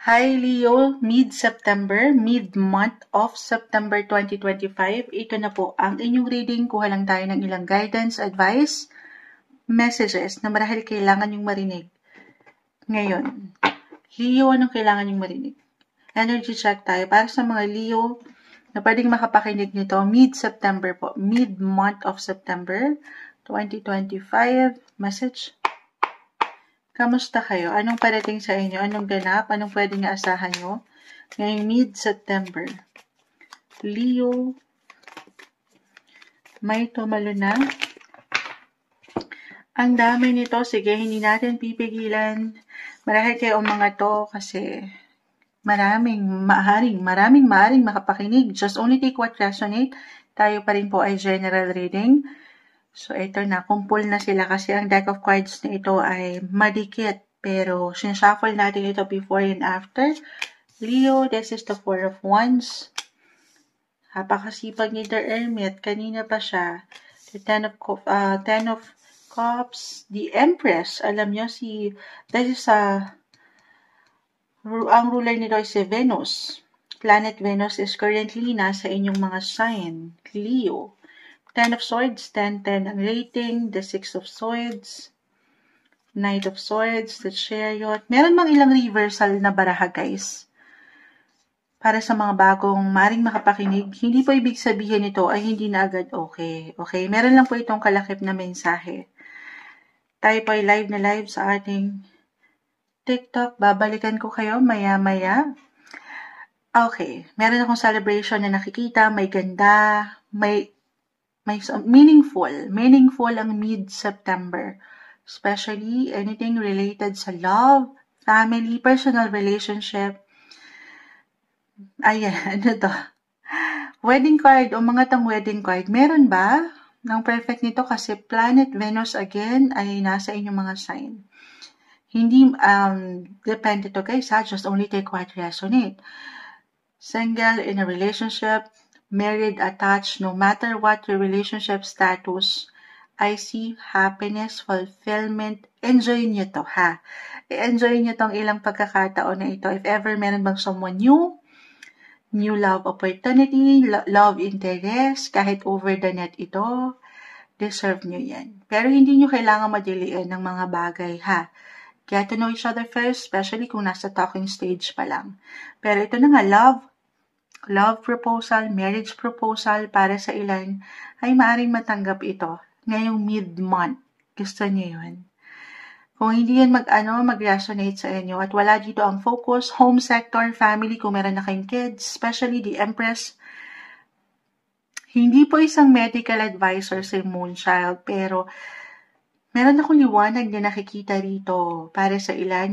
Hi Leo, mid-September, mid-month of September 2025. Ito na po ang inyong reading. Kuha lang tayo ng ilang guidance, advice, messages na marahil kailangan yung marinig. Ngayon, Leo, anong kailangan yung marinig? Energy check tayo para sa mga Leo na pwedeng makapakinig nito. Mid-September po, mid-month of September 2025. Message. Kamusta kayo? Anong parating sa inyo? Anong ganap? Anong pwedeng aasahan nyo? Ngayong mid-September. Leo, may tumalo na. Ang dami nito. Sige, hindi natin pipigilan. Marahil kayo ang mga to kasi maraming maaring makapakinig. Just only take what resonate. Tayo pa rin po ay general reading. So, ito na. Kumpul na sila kasi ang deck of cards na ito ay madikit. Pero, sinashuffle natin ito before and after. Leo, this is the Four of Wands. Napakasipag ni The Hermit. Kanina pa siya. The Ten of Cups. The Empress. Alam nyo, ang ruler nito ay si Venus. Planet Venus is currently nasa inyong mga sign. Leo. Ten of Swords, 10-10 ang rating, the Six of Swords, Knight of Swords, the Chariot. Meron bang ilang reversal na baraha, guys? Para sa mga bagong maring makapakinig, hindi po ibig sabihin ito ay hindi na agad okay. Okay? Meron lang po itong kalakip na mensahe. Tayo po ay live na live sa ating TikTok. Babalikan ko kayo maya-maya. Okay. Meron akong celebration na nakikita. May ganda. May meaningful ang mid-September. Especially anything related sa love, family, personal relationship. Ayan, ano to? Wedding card o mga tang wedding card. Meron ba? Ang perfect nito kasi planet Venus again ay nasa inyong mga sign. Hindi, depende to guys ha. Just only take what resonate. Single, in a relationship, married, attached, no matter what your relationship status, I see happiness, fulfillment. Enjoy nyo to, ha? Enjoy nyo tong ilang pagkakataon na ito. If ever meron bang someone new love opportunity, love interest, kahit over the net ito, deserve nyo yan. Pero hindi nyo kailangan madiliin ng mga bagay, ha? Get to know each other first, especially kung nasa talking stage pa lang. Pero ito na nga, love proposal, marriage proposal para sa ilan ay maaaring matanggap ito ngayong mid-month. Gusto niyo yun? Kung hindi yan mag-resonate sa inyo at wala dito ang focus, home sector, family, kung meron na kayong kids, especially the Empress, hindi po isang medical advisor si Moonchild, pero meron akong liwanag na nakikita rito para sa ilan.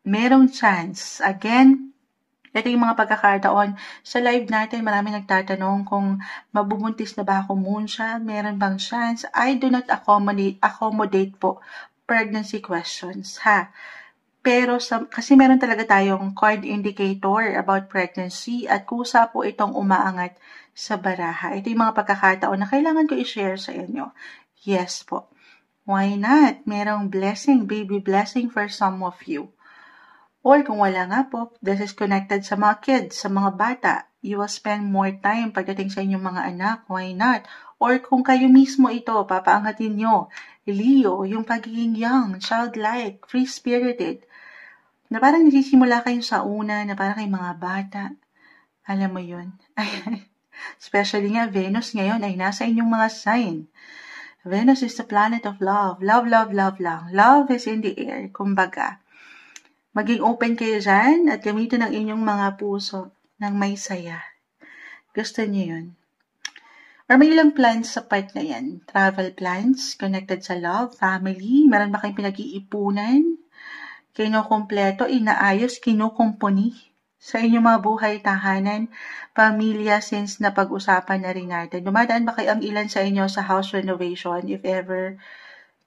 Merong chance. Again, ito yung mga pagkakataon. Sa live natin, marami nagtatanong kung mabubuntis na ba ako, Moonchild? Meron bang chance? I do not accommodate po pregnancy questions, ha? Pero kasi meron talaga tayong card indicator about pregnancy at kusa po itong umaangat sa baraha. Ito yung mga pagkakataon na kailangan ko i-share sa inyo. Yes po. Why not? Merong blessing, baby blessing for some of you. Or kung wala nga po, this is connected sa mga kids, sa mga bata. You will spend more time pagdating sa inyong mga anak. Why not? Or kung kayo mismo ito, papaangatin nyo. Leo, yung pagiging young, childlike, free-spirited. Na parang nasisimula kayo sa una, na parang kayong mga bata. Alam mo yun? Especially nga, Venus ngayon ay nasa inyong mga sign. Venus is the planet of love. Love, love, love lang. Love is in the air. Kumbaga, maging open kayo dyan at gamitin ang inyong mga puso ng may saya. Gusto niyo yun? Or may ilang plans sa part na yan? Travel plans, connected sa love, family, meron ba kayong pinag-iipunan? Kinukumpleto, inaayos, kinukumpuni sa inyong mga buhay, tahanan, pamilya, since napag-usapan na rin natin. Dumadaan ba kayo ang ilan sa inyo sa house renovation, if ever?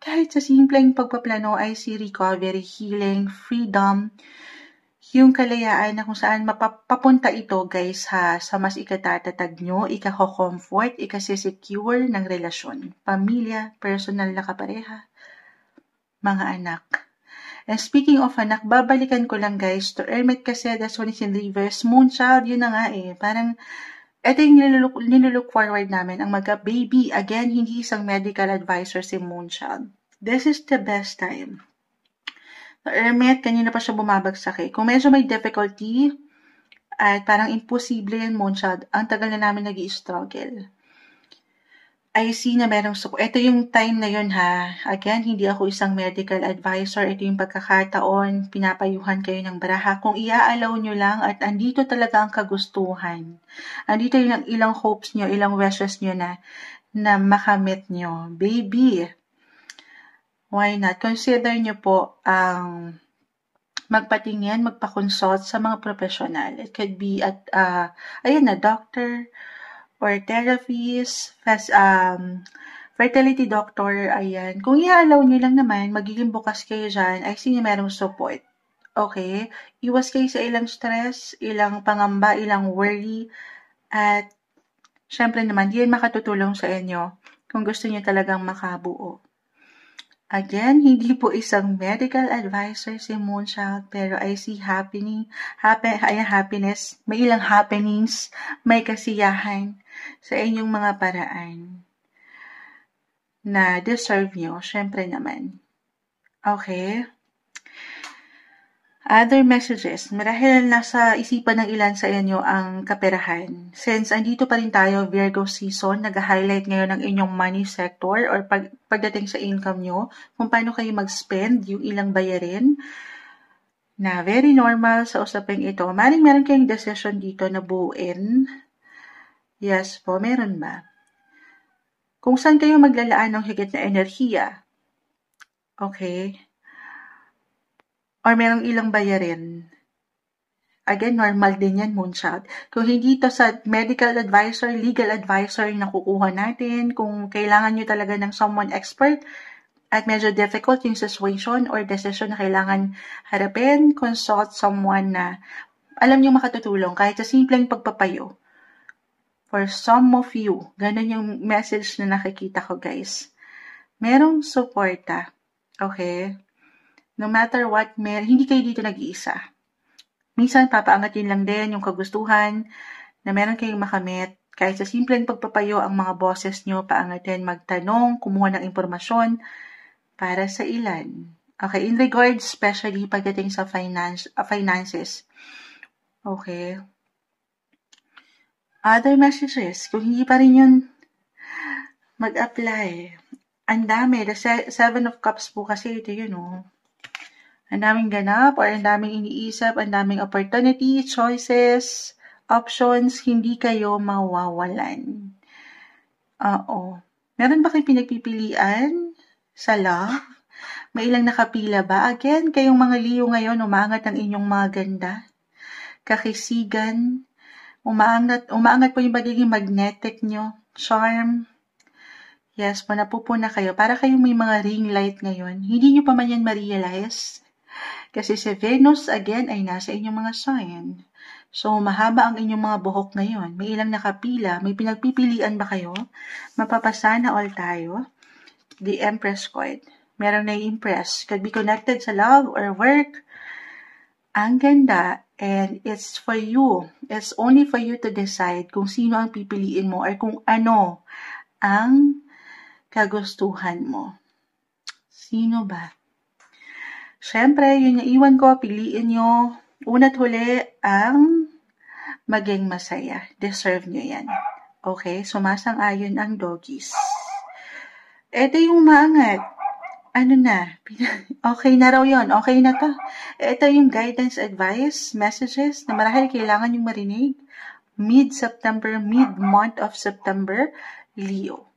Kahit sa simpleng pagpaplano ay si recovery, healing, freedom, yung kalayaan na kung saan mapapunta ito guys ha, sa mas ikatatatag nyo, ika-comfort, ika-secure ng relasyon, pamilya, personal na kapareha, mga anak. And speaking of anak, babalikan ko lang guys to Hermit kasi that's one is in reverse. Moonchild, yun na nga eh. Parang, ito yung nilulook forward namin, ang magka-baby. Again, hindi isang medical advisor si Moonchild. This is the best time. The Hermit, kanina pa siya bumabagsak eh. Kung medyo may difficulty, at parang imposible yan, Moonchild, ang tagal na namin nag-i-struggle. I see na merong support. Ito yung time na yun ha. Again, hindi ako isang medical advisor. Ito yung pagkakataon, pinapayuhan kayo ng baraha. Kung i-allow nyo lang at andito talaga ang kagustuhan. Andito yung ilang hopes nyo, ilang wishes nyo na makamit nyo. Baby, why not? Consider nyo po ang magpatingin, magpa-consult sa mga professional. It could be at, ayan na, doctor, or therapist, fertility doctor, ayan. Kung i-allow nyo lang naman, magiging bukas kayo dyan, I see nyo merong support. Okay? Iwas kayo sa ilang stress, ilang pangamba, ilang worry, at syempre naman, yan makatutulong sa inyo kung gusto nyo talagang makabuo. Again, hindi po isang medical advisor si Moonchild, pero I see happiness, may ilang happenings, may kasiyahan sa inyong mga paraan na deserve nyo, syempre naman. Okay? Other messages. Marahil nasa isipan ng ilan sa inyo ang kaperahan. Since andito pa rin tayo, Virgo season, nag-highlight ngayon ng inyong money sector or pagdating sa income nyo, kung paano kayo mag-spend, yung ilang bayarin, na very normal sa usaping ito. Meron kayong decision dito na buuin. Yes po, meron ba? Kung saan kayo maglalaan ng higit na enerhiya. Okay? Or merong ilang bayarin. Again, normal din yan, Moonchild. Kung hindi to sa medical advisor, legal advisor yung nakukuha natin, kung kailangan nyo talaga ng someone expert at medyo difficult yung situation or decision na kailangan harapin, consult someone na alam nyo makatutulong kahit sa simpleng pagpapayo. For some of you, ganun yung message na nakikita ko, guys. Merong suporta. Okay? No matter what, hindi kayo dito nag-iisa. Minsan, papaangatin lang din yung kagustuhan na meron kayong makamit. Kahit sa simpleng pagpapayo, ang mga bosses nyo, paangatin, magtanong, kumuha ng impormasyon para sa ilan. Okay, in regards, especially pagdating sa finances. Okay. Other messages, kung hindi pa rin yun, mag-apply. Ang dami, the Seven of Cups po kasi ito yun, oh. Ang daming ganap or ang daming iniisip, ang daming opportunity, choices, options, hindi kayo mawawalan. Oo. Meron ba kayong pinagpipilian sa love? May ilang nakapila ba? Again, kayong mga Leo ngayon, umaangat ang inyong mga ganda. Kakisigan, umaangat po yung magiging magnetic nyo, charm. Yes po, napupuna kayo. Para kayong may mga ring light ngayon. Hindi nyo pa man yan ma-realize. Kasi si Venus, again, ay nasa inyong mga sign. So, mahaba ang inyong mga buhok ngayon. May ilang nakapila. May pinagpipilian ba kayo? Mapapasana all tayo. The Empress card. Merong na-impress. Could be connected sa love or work. Ang ganda. And it's for you. It's only for you to decide kung sino ang pipiliin mo or kung ano ang kagustuhan mo. Sino ba? Siyempre, yun yung iwan ko, piliin nyo. Una't huli, ang maging masaya. Deserve nyo yan. Okay? Sumasang-ayon ang doggies. Ito yung maangat. Ano na? Okay na raw yun. Okay na to. Ito yung guidance, advice, messages na marahil kailangan yung marinig. Mid-month of September, Leo.